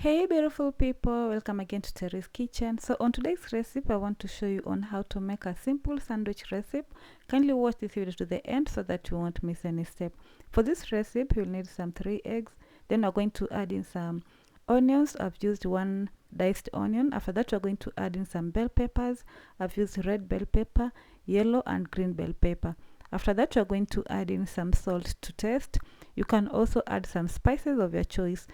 Hey beautiful people, welcome again to Terry's Kitchen. So on today's recipe I want to show you on how to make a simple sandwich recipe. Kindly watch this video to the end so that you won't miss any step. For this recipe you'll need some 3 eggs, then we're going to add in some onions. I've used 1 diced onion. After that we're going to add in some bell peppers. I've used red bell pepper, yellow and green bell pepper. After that you're going to add in some salt to taste. You can also add some spices of your choice.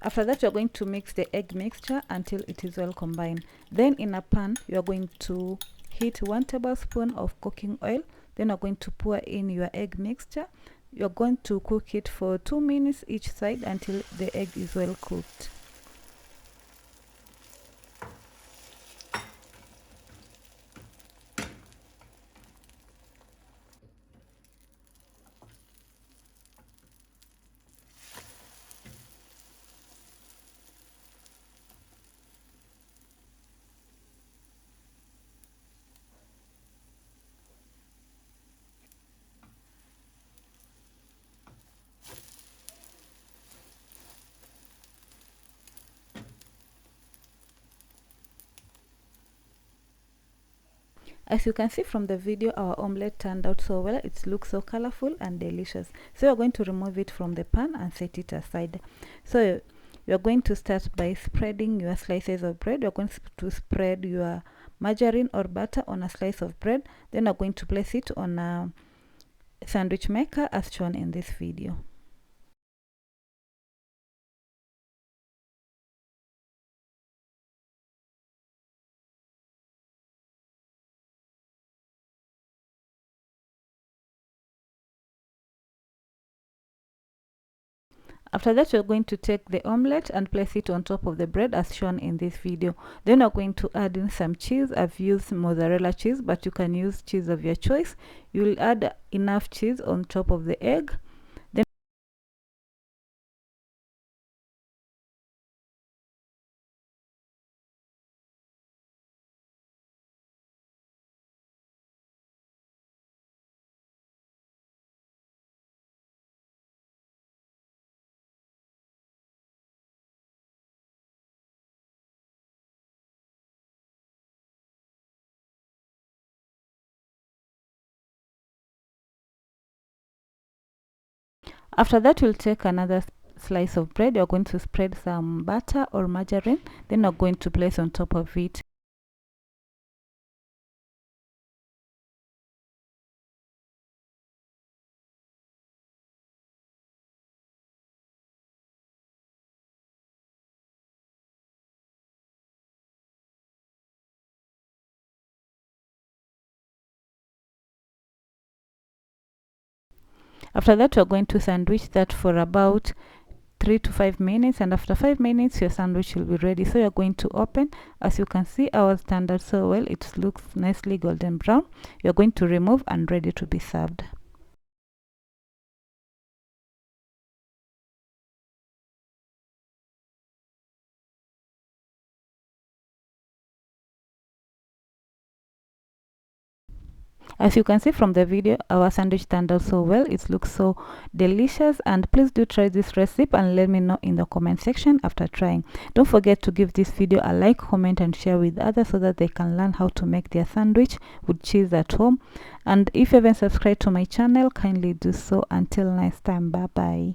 After that, you're going to mix the egg mixture until it is well combined. Then in a pan, you're going to heat 1 tablespoon of cooking oil. Then you're going to pour in your egg mixture. You're going to cook it for 2 minutes each side until the egg is well cooked. As you can see from the video, our omelette turned out so well. It looks so colorful and delicious. So you're going to remove it from the pan and set it aside. So you're going to start by spreading your slices of bread. You're going to spread your margarine or butter on a slice of bread. Then you're going to place it on a sandwich maker as shown in this video. After that, you're going to take the omelette and place it on top of the bread as shown in this video. Then you're going to add in some cheese. I've used mozzarella cheese, but you can use cheese of your choice. You'll add enough cheese on top of the egg. Then after that, you'll take another slice of bread. You're going to spread some butter or margarine. Then you're going to place on top of it. After that, you're going to sandwich that for about 3 to 5 minutes, and after 5 minutes your sandwich will be ready. So you're going to open. As you can see, ours turned out so well. It looks nicely golden brown. You're going to remove and ready to be served. As you can see from the video, our sandwich turned out so well. It looks so delicious, and please do try this recipe and let me know in the comment section after trying. Don't forget to give this video a like, comment and share with others so that they can learn how to make their sandwich with cheese at home. And if you haven't subscribed to my channel, kindly do so. Until next time, bye bye.